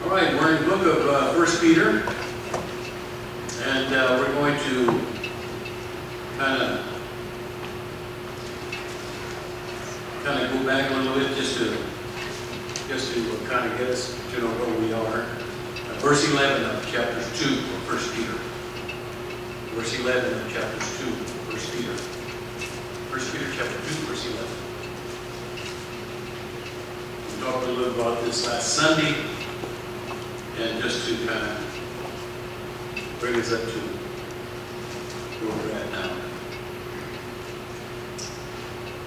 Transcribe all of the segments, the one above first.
All right, we're in the book of 1 Peter, and we're going to kind of go back a little bit just to kind of get us to know where we are. Verse 11 of chapter 2 of 1 Peter. Verse 11 of chapter 2 of 1 Peter. 1 Peter chapter 2, verse 11. We talked a little about this last Sunday, and just to kind of bring us up to where we're at now.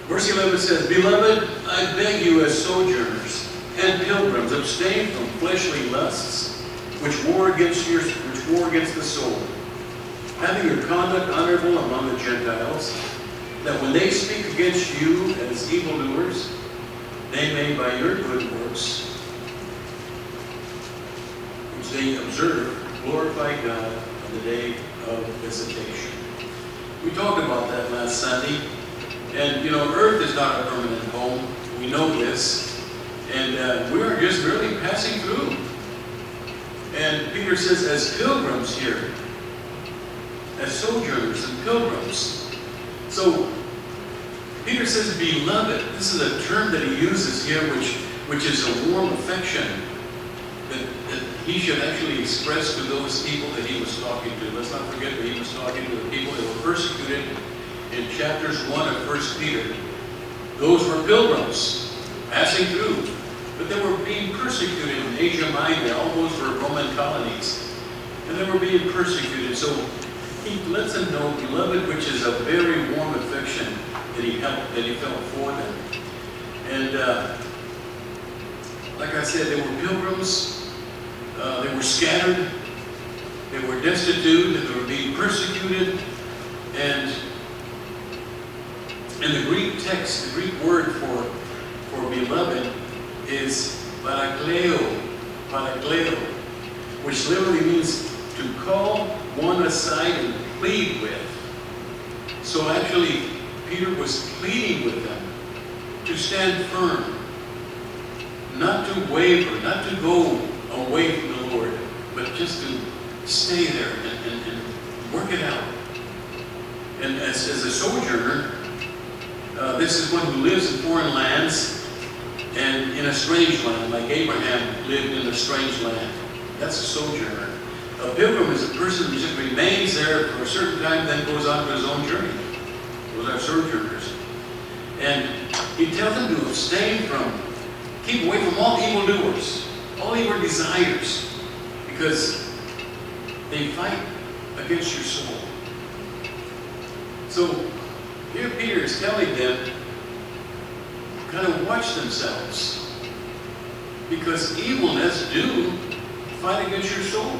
Verse 11 says, "Beloved, I beg you as sojourners and pilgrims, abstain from fleshly lusts, which war against the soul, having your conduct honorable among the Gentiles, that when they speak against you as evildoers, they may by your good works, which they observe, glorify God on the day of visitation." We talked about that last Sunday. And, you know, earth is not a permanent home. We know this. And we are just really passing through. And Peter says, as pilgrims here, as sojourners and pilgrims. So, Peter says, beloved. This is a term that he uses here, which is a warm affection that he should actually express to those people that he was talking to. Let's not forget that he was talking to the people that were persecuted in chapters 1 of 1 Peter. Those were pilgrims passing through, but they were being persecuted in Asia Minor. All those were Roman colonies, and they were being persecuted. So he lets them know, beloved, which is a very warm affection that he felt for them. And like I said, they were pilgrims. They were scattered. They were destitute, and they were being persecuted. And in the Greek text, the Greek word for beloved is parakleo, which literally means to call one aside and plead with. So actually, Peter was pleading with them to stand firm, not to waver, not to go away from the Lord, but just to stay there and work it out. And as a sojourner, this is one who lives in foreign lands and in a strange land, like Abraham lived in a strange land. That's a sojourner. A pilgrim is a person who just remains there for a certain time, then goes on to his own journey. Those are sojourners. And he tells them to abstain from, keep away from all evildoers, all evil desires, because they fight against your soul. So, here Peter is telling them, kind of watch themselves, because evilness do fight against your soul.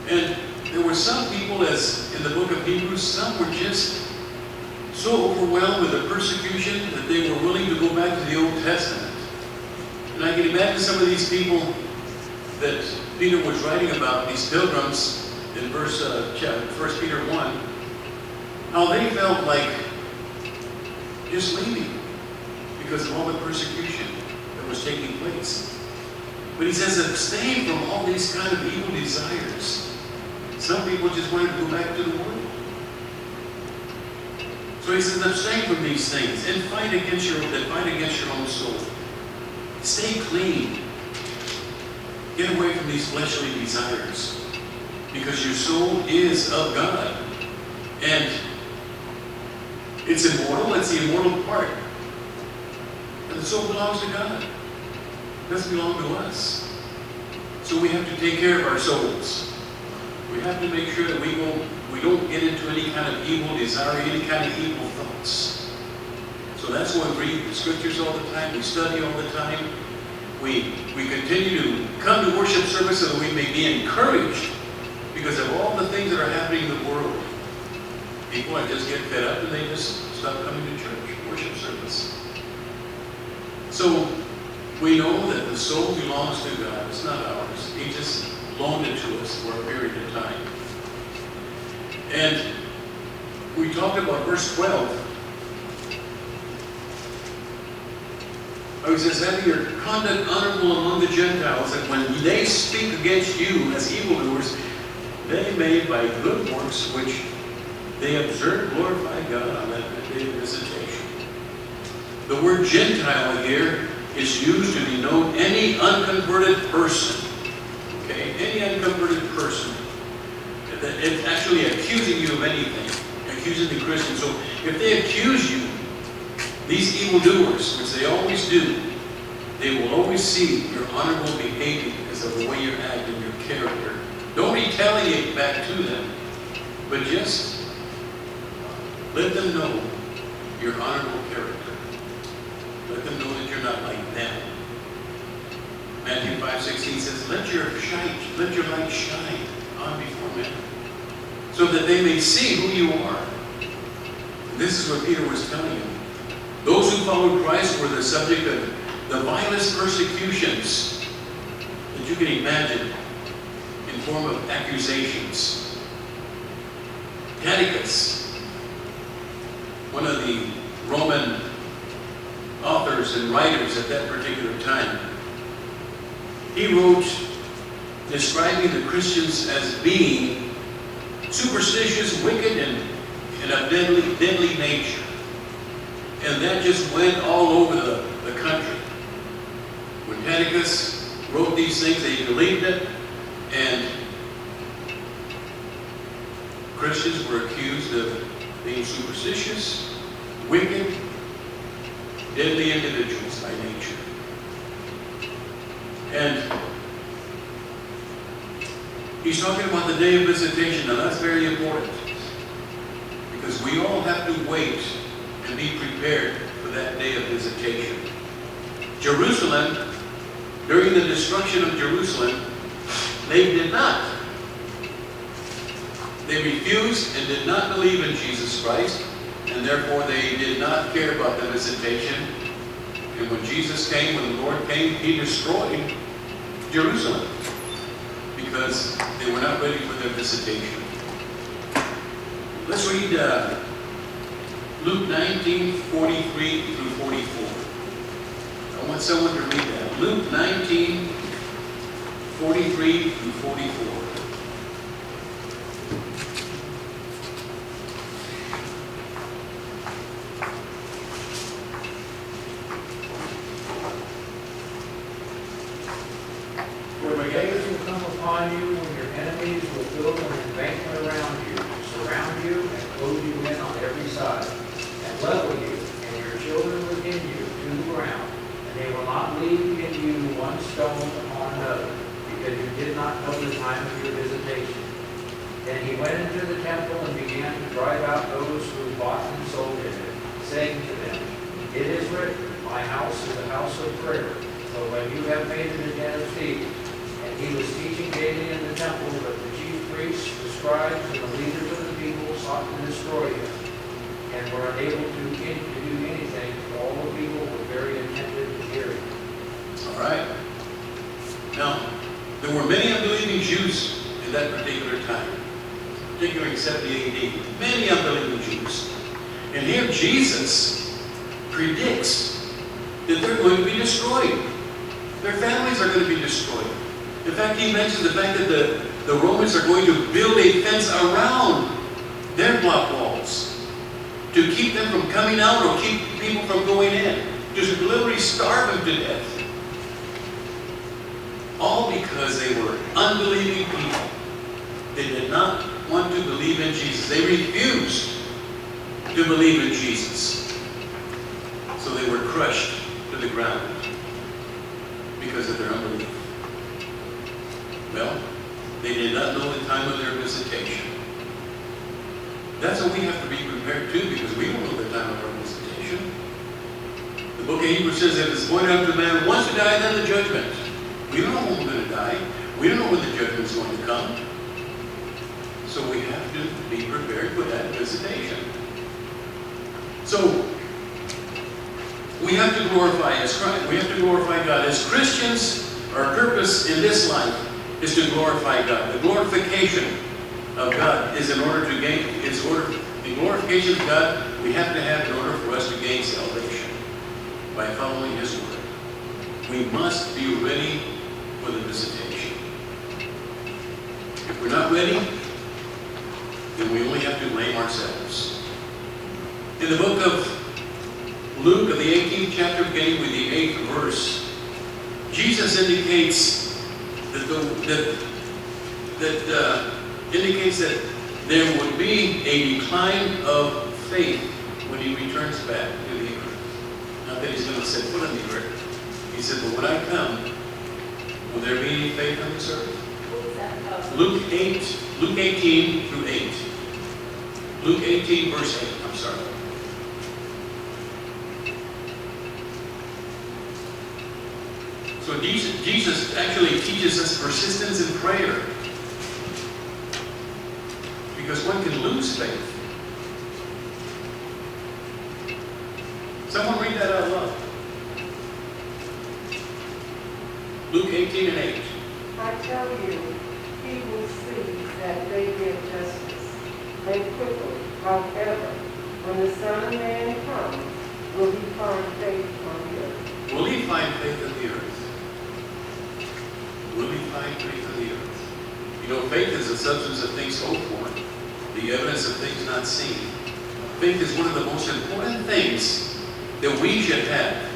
And there were some people, as in the book of Hebrews, some were just so overwhelmed with the persecution that they were willing to go back to the Old Testament. And I can imagine some of these people that Peter was writing about, these pilgrims, in 1 Peter 1, how they felt like just leaving because of all the persecution that was taking place. But he says, abstain from all these kind of evil desires. Some people just wanted to go back to the world. So he says, abstain from these things and fight against your own soul. Stay clean. Get away from these fleshly desires, because your soul is of God. And it's immortal. It's the immortal part. And the soul belongs to God. It doesn't belong to us. So we have to take care of our souls. We have to make sure that we don't get into any kind of evil desire, any kind of evil thoughts. So that's why we read the scriptures all the time. We study all the time. We continue to come to worship service so that we may be encouraged because of all the things that are happening in the world. People just get fed up and they just stop coming to church, worship service. So we know that the soul belongs to God. It's not ours. He just loaned it to us for a period of time. And we talked about verse 12. Or he says, having your conduct honorable among the Gentiles, that when they speak against you as evildoers, they may by good works which they observe glorify God on that day of visitation. The word Gentile here is used to denote any unconverted person. Okay? Any unconverted person. It's actually accusing you of anything. Accusing the Christian. So if they accuse you, these evildoers, which they always do, they will always see your honorable behavior because of the way you act and your character. Don't retaliate back to them, but just let them know your honorable character. Let them know that you're not like them. Matthew 5:16 says, let your light shine on before men, so that they may see who you are. And this is what Peter was telling you. Those who followed Christ were the subject of the vilest persecutions that you can imagine in form of accusations. Atticus, one of the Roman authors and writers at that particular time, he wrote describing the Christians as being superstitious, wicked, and of deadly nature. And that just went all over the country. When Atticus wrote these things, they believed it, and Christians were accused of being superstitious, wicked, deadly individuals by nature. And he's talking about the day of visitation. Now that's very important, because we all have to wait and be prepared for that day of visitation. Jerusalem, during the destruction of Jerusalem, they did not. They refused and did not believe in Jesus Christ, and therefore they did not care about the visitation. And when Jesus came, when the Lord came, he destroyed Jerusalem because they were not ready for their visitation. Let's read Luke 19:43 through 44. I want someone to read that. Luke 19:43 through 44. For the days will come upon you when your enemies will build an embankment around you, surround you, and close you in on every side, and level you, and your children within you to the ground, and they will not leave in you one stone upon another, because you did not know the time of your visitation. Then he went into the temple and began to drive out those who bought and sold in it, saying to them, it is written, my house is a house of prayer, so when you have made it a den of thieves. And he was teaching daily in the temple, but the chief priests, the scribes, and the leaders of the people sought to destroy him, and were unable to do anything, for all the people were very attentive to hear him. All right. Now, there were many unbelieving Jews in that particular time, particularly in 70 AD. Many unbelieving Jews. And here Jesus predicts that they're going to be destroyed. Their families are going to be destroyed. In fact, he mentions the fact that the Romans are going to build a fence around their block walls to keep them from coming out or keep people from going in. Just literally starve them to death. All because they were unbelieving people. They did not want to believe in Jesus. They refused to believe in Jesus. So they were crushed to the ground because of their unbelief. Well, they did not know the time of their visitation. That's what we have to be prepared to, because we don't know the time of our visitation. The book of Hebrews says that it's appointed unto man once to die, then the judgment. We don't know when we're going to die. We don't know when the judgment is going to come. So we have to be prepared for that visitation. So we have to glorify as Christ. We have to glorify God. As Christians, our purpose in this life is to glorify God. The glorification of God is in order to gain, the glorification of God we have to have in order for us to gain salvation by following His word. We must be ready for the visitation. If we're not ready, then we only have to blame ourselves. In the book of Luke, of the 18th chapter, beginning with the 8th verse, Jesus indicates indicates that there would be a decline of faith when he returns back to the earth. Not that he's going to set foot on the earth. He said, but when I come, will there be any faith on this earth? Luke 18 through 8. Luke 18, verse 8. I'm sorry. So Jesus actually teaches us persistence in prayer. Because one can lose faith. Someone read that out loud. Luke 18 and 8. I tell you, he will see that they give justice. They quickly, however, when the Son of Man comes, will he find faith on the earth? Will he find faith on the earth? Will he find faith on the earth? You know, faith is the substance of things hoped for, the evidence of things not seen. Faith is one of the most important things that we should have.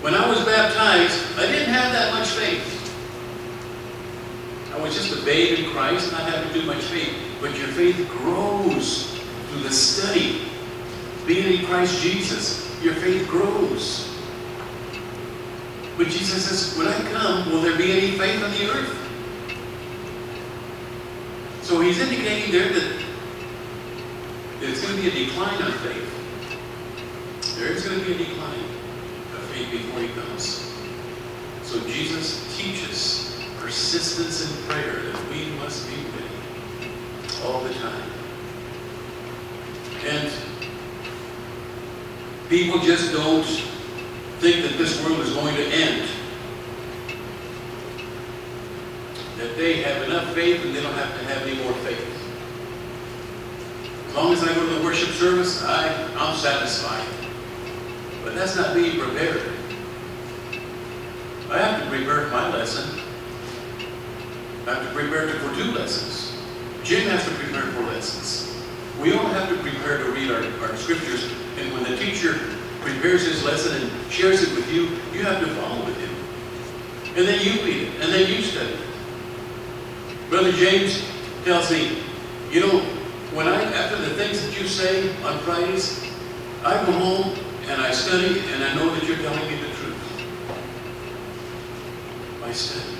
When I was baptized, I didn't have that much faith. I was just a babe in Christ, not having too much faith. But your faith grows through the study. Being in Christ Jesus, your faith grows. But Jesus says, when I come, will there be any faith on the earth? So he's indicating there that there's going to be a decline of faith. There is going to be a decline of faith before he comes. So Jesus teaches persistence in prayer, that we must be ready all the time. And people just don't think that this world is going to end. That they have enough faith and they don't have to have any more faith. As long as I go to the worship service, I'm satisfied. But that's not being prepared. I have to prepare for my lesson. I have to prepare for 2 lessons. Jim has to prepare for lessons. We all have to prepare to read our scriptures. And when the teacher prepares his lesson and shares it with you, you have to follow with him. And then you read it, and then you study it. Brother James tells me, you know, after the things that you say on Fridays, I go home and I study and I know that you're telling me the truth. I study.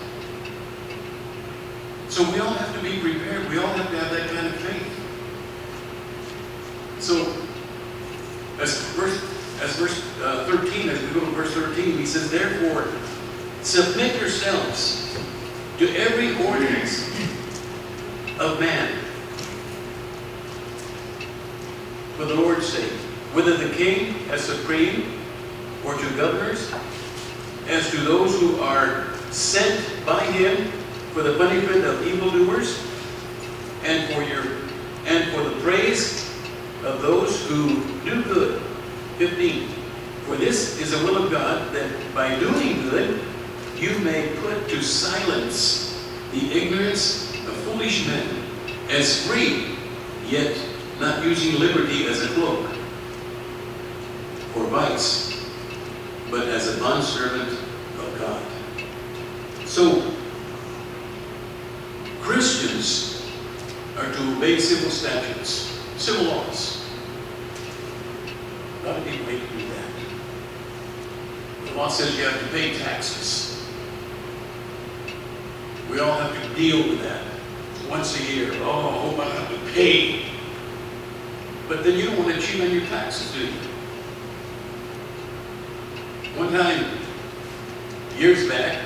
So we all have to be prepared. We all have to have that kind of faith. So, as verse 13, as we go to verse 13, he says, therefore, submit yourselves to every ordinance of man for the Lord's sake, whether the king as supreme or to governors, as to those who are sent by him for the punishment of evildoers, and for the praise of those who do good. 15. For this is the will of God, that by doing good you may put to silence the ignorance of foolish men, as free, yet not using liberty as a cloak for vice, but as a bondservant of God. So, Christians are to obey civil statutes, civil laws. A lot of people hate to do that. The law says you have to pay taxes. We all have to deal with that once a year. Oh, I hope I have to pay. But then you don't want to cheat on your taxes, do you? One time, years back,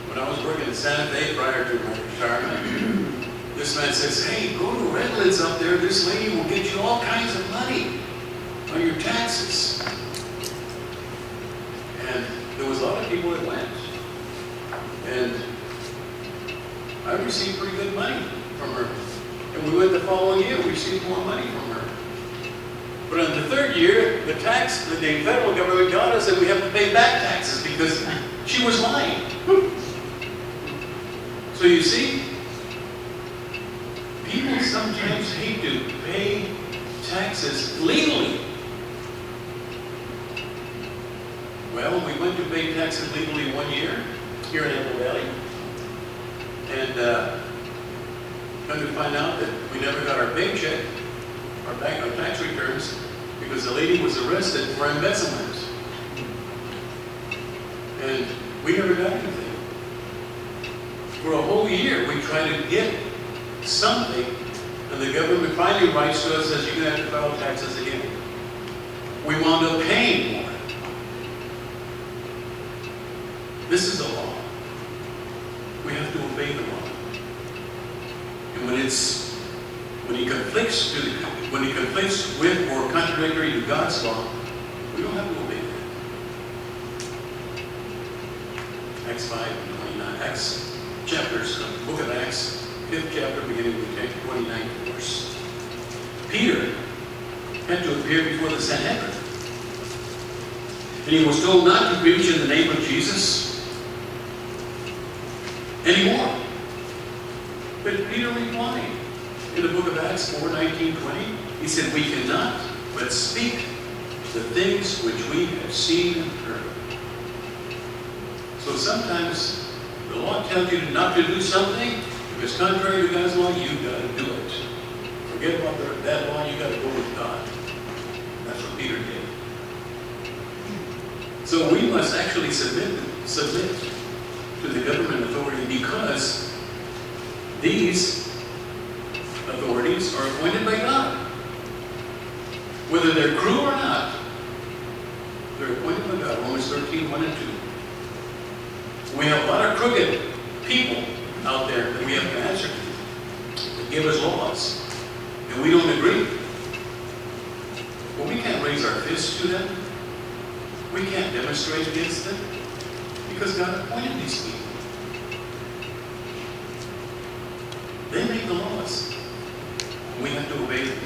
when I was working in Santa Fe prior to my retirement, this man says, hey, go to Redlands up there. This lady will get you all kinds of money on your taxes. And there was a lot of people that went. And I received pretty good money from her. And we went the following year, we received more money from her. But in the third year, the federal government got us that we have to pay back taxes because she was lying. So you see, people sometimes hate to pay taxes legally. Well, we went to pay taxes legally 1 year here in Apple Valley. And come to find out that we never got our paycheck, our tax returns, because the lady was arrested for embezzlement. And we never got anything. For a whole year, we tried to get something, and the government finally writes to us and says, you're going to have to file taxes again. We wound up paying more. This is the law. We have to obey the law. And when it conflicts with or contradictory to God's law, we don't have to obey that. Acts 5 and 29. Acts chapters, book of Acts, 5th chapter, beginning with 29th verse. Peter had to appear before the Sanhedrin. And he was told not to preach in the name of Jesus anymore. But Peter replied in the book of Acts 4:19-20, he said, we cannot but speak the things which we have seen and heard. So sometimes the law tells you not to do something. If it's contrary to God's law, you've got to do it. Forget about that law, you've got to go with God. That's what Peter did. So we must actually submit to the government authority because these authorities are appointed by God. Whether they're cruel or not, they're appointed by God. Romans 13:1 and 2. We have a lot of crooked people out there that we have to answer to that give us laws, and we don't agree. Well, we can't raise our fists to them. We can't demonstrate against them because God appointed these people. They make the laws. We have to obey them.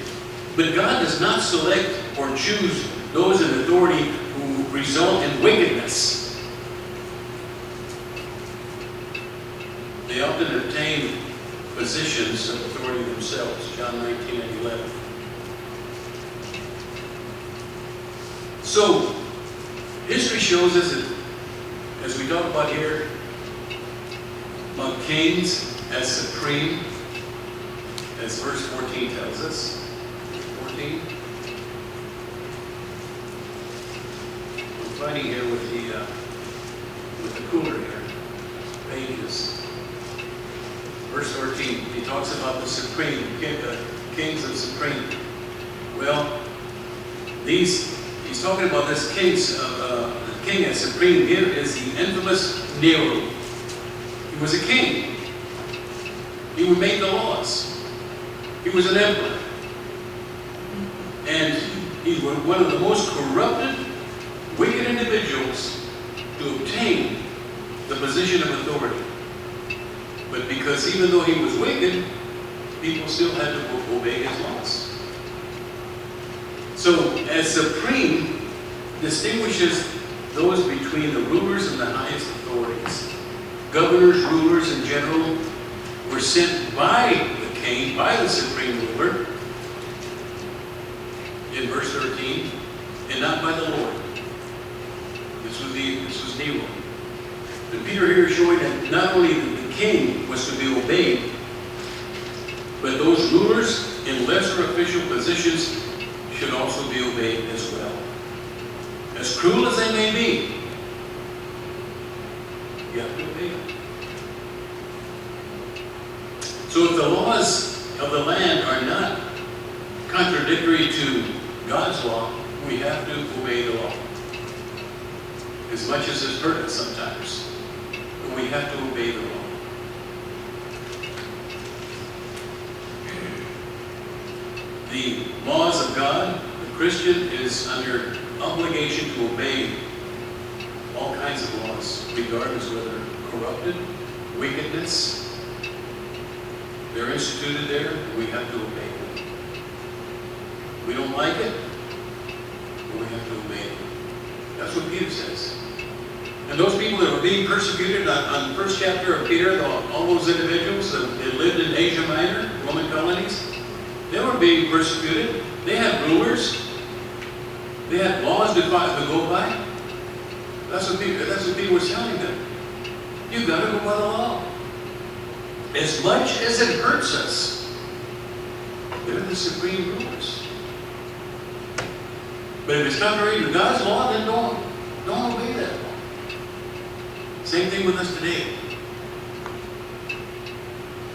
But God does not select or choose those in authority who result in wickedness. They often obtain positions of authority themselves. John 19 and 11. So, history shows us that, as we talk about here, about kings as supreme, as verse 14 tells us. 14. I'm fighting here with the cooler here. Pages. Verse 13. He talks about the supreme, kings of supreme. Well, he's talking about this king as supreme here is the infamous Nero. He was a king. He would make the laws. He was an emperor. And he was one of the most corrupted, wicked individuals to obtain the position of authority. But because even though he was wicked, people still had to obey his laws. So, as supreme distinguishes those between the rulers and the highest authorities. Governors, rulers in general, were sent by the king, by the supreme ruler, in verse 13, and not by the Lord. This was Nero. And Peter here is showing that not only the king was to be obeyed, but those rulers in lesser official positions should also be obeyed as well. As cruel as they may be, you have to obey them. So if the laws of the land are not contradictory to God's law, we have to obey the law. As much as it's hurt us sometimes, but we have to obey the law. The laws of God, the Christian is under obligation to obey all kinds of laws, regardless whether corrupted, wickedness. They're instituted there, and we have to obey them. We don't like it, and we have to obey them. That's what Peter says. And those people that were being persecuted on the first chapter of Peter, all those individuals that lived in Asia Minor, Roman colonies, they were being persecuted. They had rulers. They had laws to go by. That's what Peter was telling them. You've got to go by the law. As much as it hurts us, they're the supreme rulers. But if it's contrary to God's law, then don't obey that law. Same thing with us today.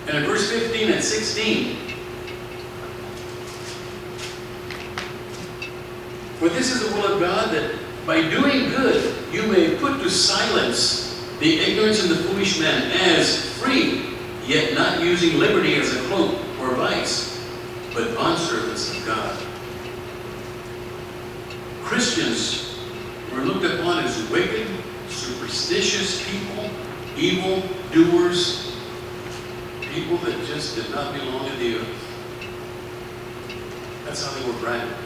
And in verse 15 and 16, for this is the will of God, that by doing good you may put to silence the ignorance of the foolish men, as free, yet not using liberty as a cloak or vice, but bondservants of God. Christians were looked upon as wicked, superstitious people, evil doers, people that just did not belong in the earth. That's how they were branded.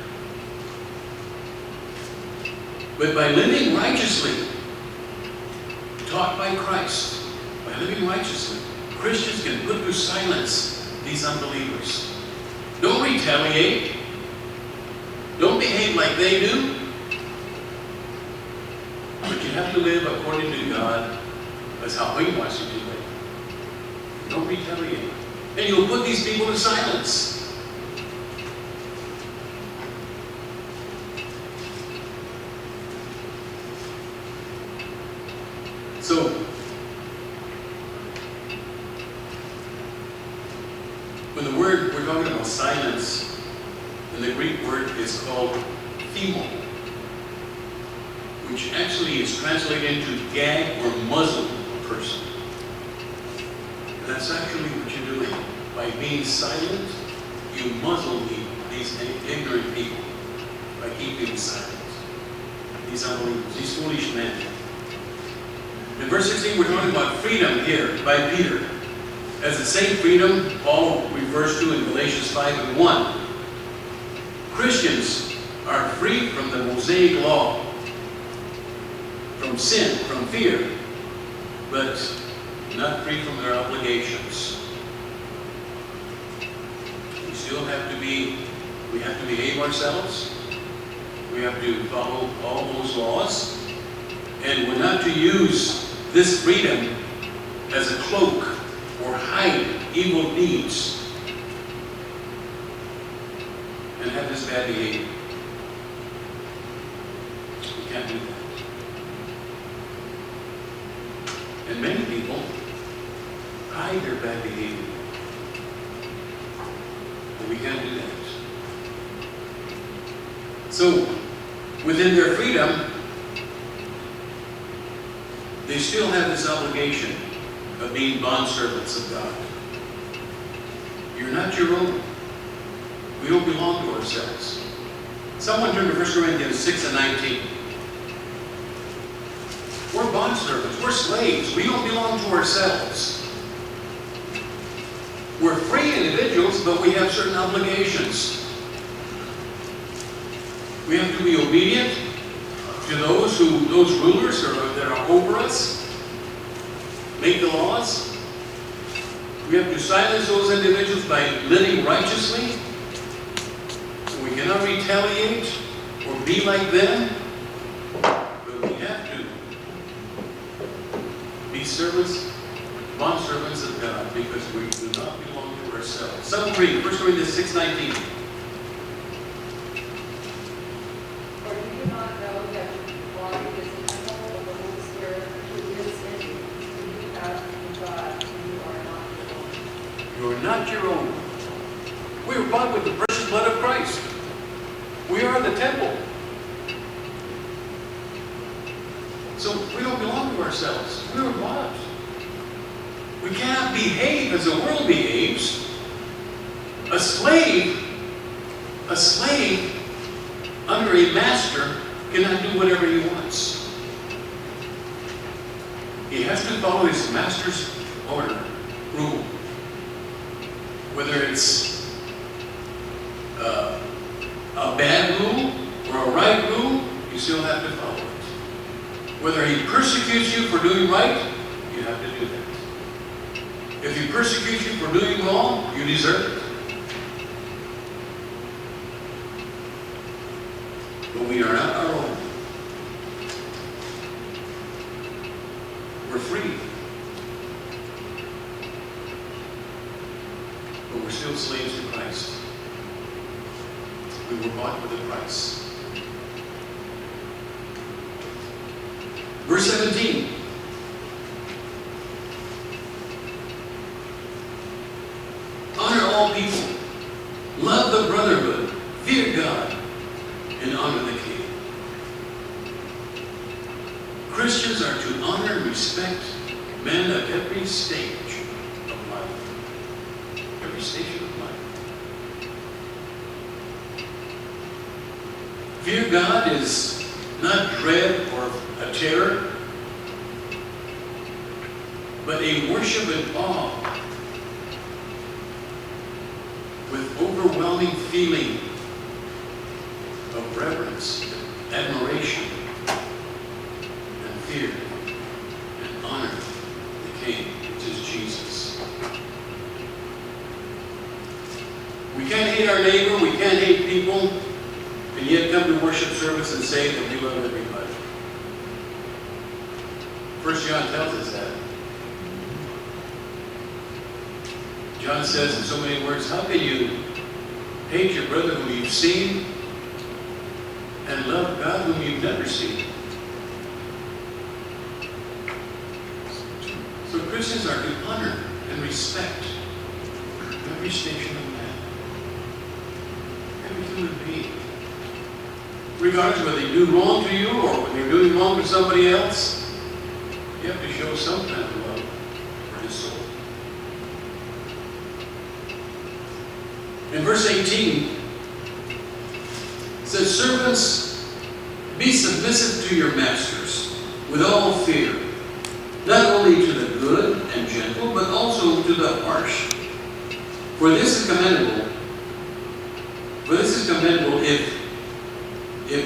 But by living righteously, taught by Christ, by living righteously, Christians can put to silence these unbelievers. Don't retaliate. Don't behave like they do. But you have to live according to God. That's how He wants you to live. Don't retaliate. And you'll put these people to silence. So, when the word, we're talking about silence, and the Greek word is called phimo, which actually is translated into gag or muzzle a person. And that's actually what you're doing. By being silent, you muzzle these ignorant people by keeping silent. These unbelievers, these foolish men. In verse 16, we're talking about freedom here by Peter. As the same freedom Paul refers to in Galatians 5:1. Christians are free from the Mosaic law, from sin, from fear, but not free from their obligations. We have to behave ourselves. We have to follow all those laws. And we're not to use this freedom as a cloak or hide evil deeds and have this bad behavior. We can't do that. And many people hide their bad behavior. And we can't do that. So, within their freedom, they still have this obligation of being bondservants of God. You're not your own. We don't belong to ourselves. Someone turn to 1 Corinthians 6:19. We're bondservants. We're slaves. We don't belong to ourselves. We're free individuals, but we have certain obligations. We have to be obedient to those rulers that are over us, make the laws. We have to silence those individuals by living righteously. We cannot retaliate or be like them, but we have to be bondservants of God, because we do not belong to ourselves. Someone read 1 Corinthians 6:19. You are not your own. We were bought with the precious blood of Christ. We are the temple. So we don't belong to ourselves. We were bought. We cannot behave as the world behaves. A slave under a master cannot do whatever he wants. He has to follow his master's order, rule. Whether it's a bad rule or a right rule, you still have to follow it. Whether he persecutes you for doing right, you have to do that. If he persecutes you for doing wrong, you deserve it. But we are not our own. We're free. But we're still slaves to Christ. We were bought with a price. Verse 17. Honor all people. Love the brotherhood. Fear God. And honor the King. Christians are to honor and respect men at every stage of life. Every stage of life. Fear God is not dread or a terror, but a worship and awe with overwhelming feeling of reverence, admiration, and fear, and honor the King, which is Jesus. We can't hate our neighbor, we can't hate people, and yet come to worship service and say that we love everybody. 1 John tells us that. John says in so many words, how can you hate your brother whom you've seen and love God whom you've never seen? So Christians are to honor and respect every station of man, every human being. Regardless whether they do wrong to you or when they're doing wrong to somebody else, you have to show some kind of love for his soul. In verse 18, it says, servants, be submissive to your masters with all fear, not only to the good and gentle, but also to the harsh. For this is commendable. For this is commendable if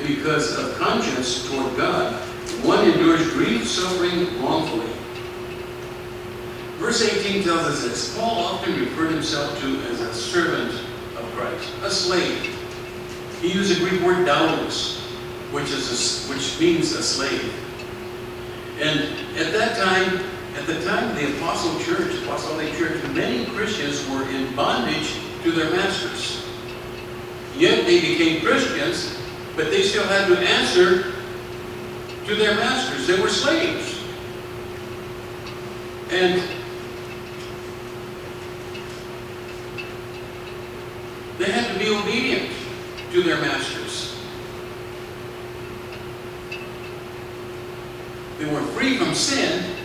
because of conscience toward God, one endures grief, suffering wrongfully. Verse 18 tells us this. Paul often referred himself to as a servant of Christ, a slave. He used the Greek word doulos, which means a slave. And at that time, at the time of the Apostolic Church, many Christians were in bondage to their masters. Yet they became Christians, but they still had to answer to their masters. They were slaves. And they had to be obedient to their masters. They were free from sin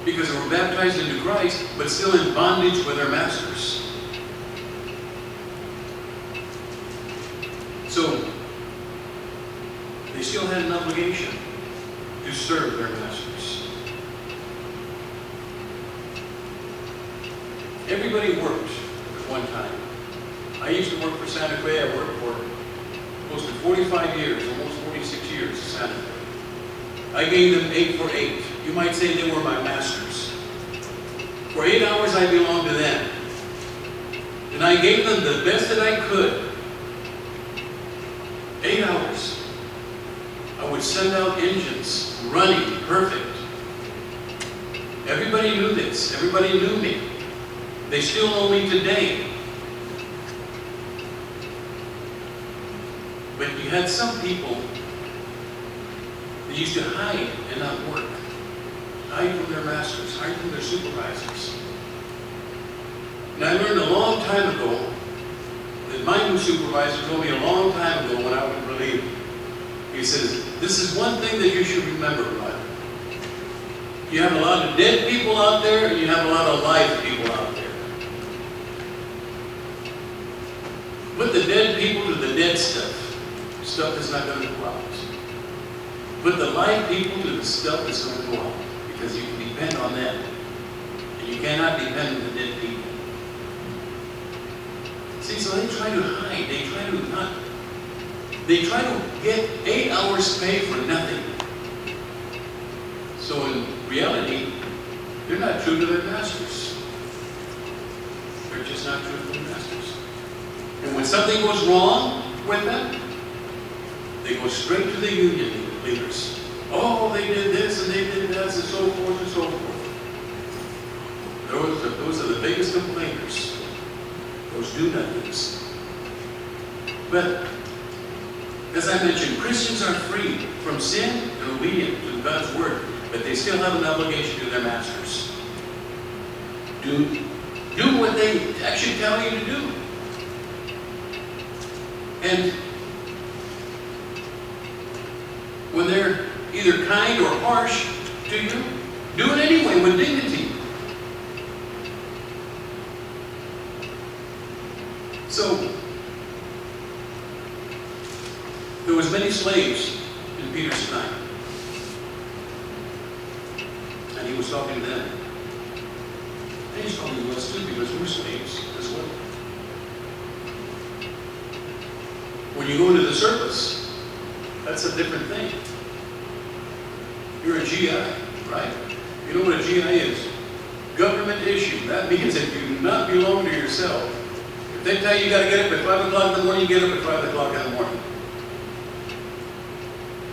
because they were baptized into Christ, but still in bondage with their masters. So, they still had an obligation to serve their masters. Everybody worked at one time. I used to work for Santa Fe. I worked for close to 45 years, almost 46 years at Santa Fe. I gave them 8 for 8. You might say they were my masters. For 8 hours I belonged to them. And I gave them the best that I could. 8 hours. I would send out engines running perfect. Everybody knew this. Everybody knew me. They still know me today. But you had some people that used to hide and not work. Hide from their masters, hide from their supervisors. And I learned a long time ago that my new supervisor told me a long time ago when I was relieved. He says, this is one thing that you should remember, Rod. You have a lot of dead people out there, and you have a lot of live people out there. Put the dead people to the dead stuff that's not going to go out. Put the live people to the stuff that's going to go out, because you can depend on them. And you cannot depend on the dead people. See, so they try to hide. They try to not They try to get 8 hours pay for nothing. So in reality, they're not true to their masters. They're just not true to their masters. And when something goes wrong with them, they go straight to the union leaders. Oh, they did this and they did that, and so forth and so forth. Those are the biggest complainers. Those do-nothings. But, as I mentioned, Christians are free from sin and obedient to God's word, but they still have an obligation to their masters. Do what they actually tell you to do. And when they're either kind or harsh to you, do it anyway with dignity. So, there was many slaves in Peter's time. And he was talking to them. And he's talking to us too, because we're slaves as well. When you go into the service, that's a different thing. You're a GI, right? You know what a GI is? Government issue. That means that you do not belong to yourself. If they tell you got to get up at 5 o'clock in the morning, you get up at 5 o'clock in the morning.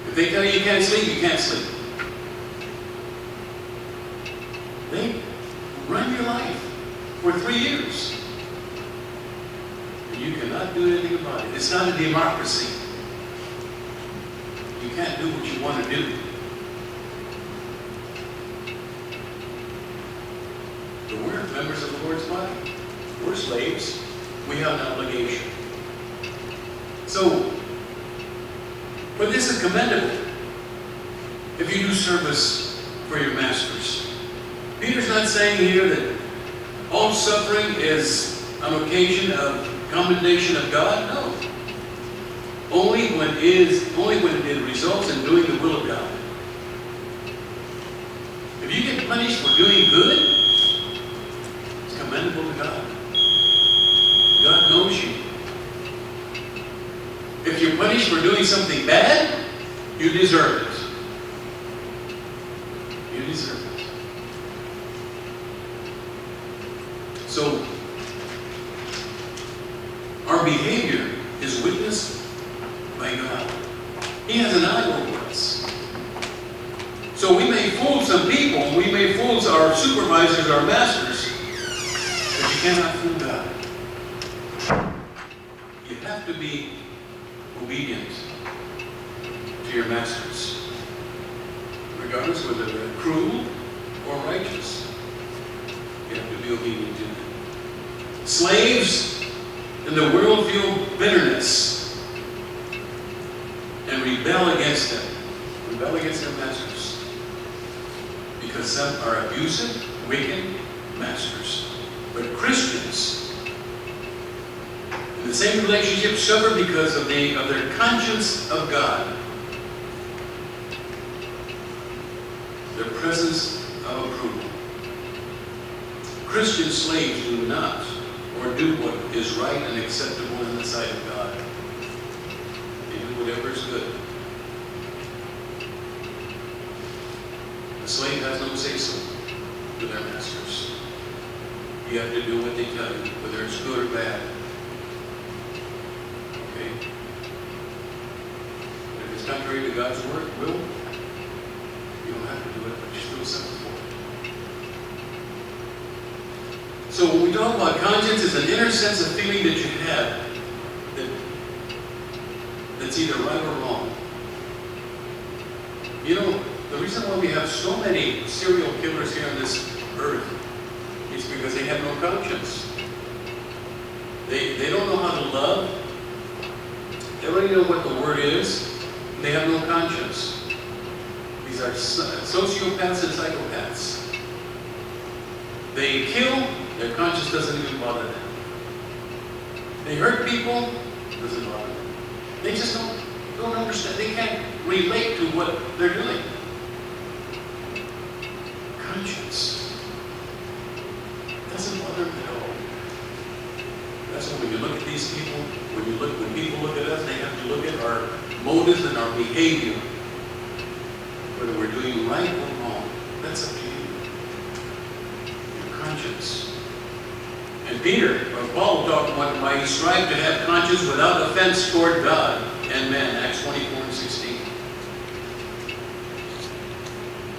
If they tell you you can't sleep, you can't sleep. They run your life for 3 years. And you cannot do anything about it. It's not a democracy. You can't do what you want to do. But we're members of the Lord's body. We're slaves. We have an obligation. So, but this is commendable if you do service for your masters. Peter's not saying here that all suffering is an occasion of commendation of God. No. Only when it results in doing the will of God. If you get punished for doing good, it's commendable to God. God knows you. If you're punished for doing something bad, you deserve it. You deserve it. So, our behavior is witnessed by God. He has an eye over us. So we may fool some people, we may fool our supervisors, our masters, but you cannot fool God. You have to be obedient to your masters, regardless whether they're cruel or righteous. You have to be obedient to them. Slaves in the world feel bitterness and rebel against them, rebel against their masters, because some are abusive, wicked masters. But Christians in the same relationship suffer because of their conscience of God, their presence of approval. Christian slaves do not or do what is right and acceptable in the sight of God. They do whatever is good. The slave has no say-so to their masters. You have to do what they tell you, whether it's good or bad. Okay? If it's contrary to God's word, you don't have to do it, but you still suffer for it. So when we talk about conscience, it's an inner sense of feeling that you have that's either right or wrong. You know, the reason why we have so many serial killers here on this earth is because they have no conscience. They don't know how to love. They don't even know what the word is. They have no conscience. These are sociopaths and psychopaths. They kill, their conscience doesn't even bother them. They hurt people, doesn't bother them. They just don't understand. They can't relate to what they're doing. Conscience doesn't bother them at all. That's why when you look at these people, when people look at us, they have to look at our motives and our behavior. Whether we're doing right or wrong, that's up to you. Your conscience. And Paul talked about why he strived to have conscience without offense toward God and man, Acts 24:16.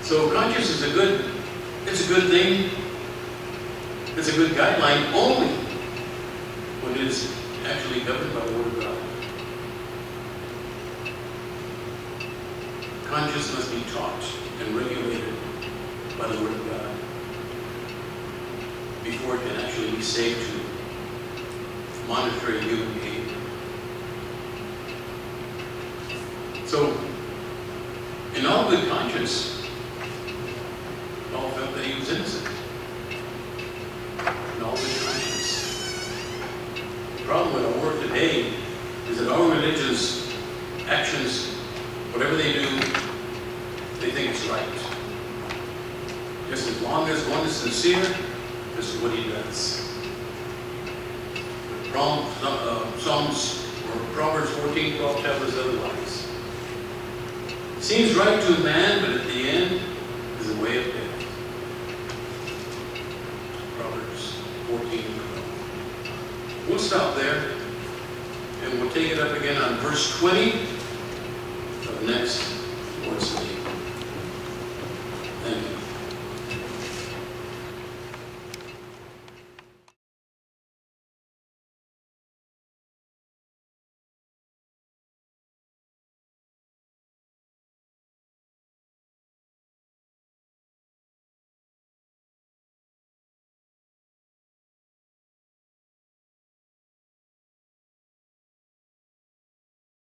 So conscience is a good thing. It's a good guideline only when it is actually governed by the Word of God. Conscience must be taught and regulated by the Word of God before it can actually be saved to monitor human behavior. So, in all good conscience, Paul felt that he was innocent. In all good conscience. The problem with our world today is that our religious actions, whatever they do, they think it's right. Just as long as one is sincere, this is what he does. Psalms or Proverbs 14:12 tells us otherwise. It seems right to a man, but at the end is a way of death. Proverbs 14:12. We'll stop there, and we'll take it up again on verse 20 of the next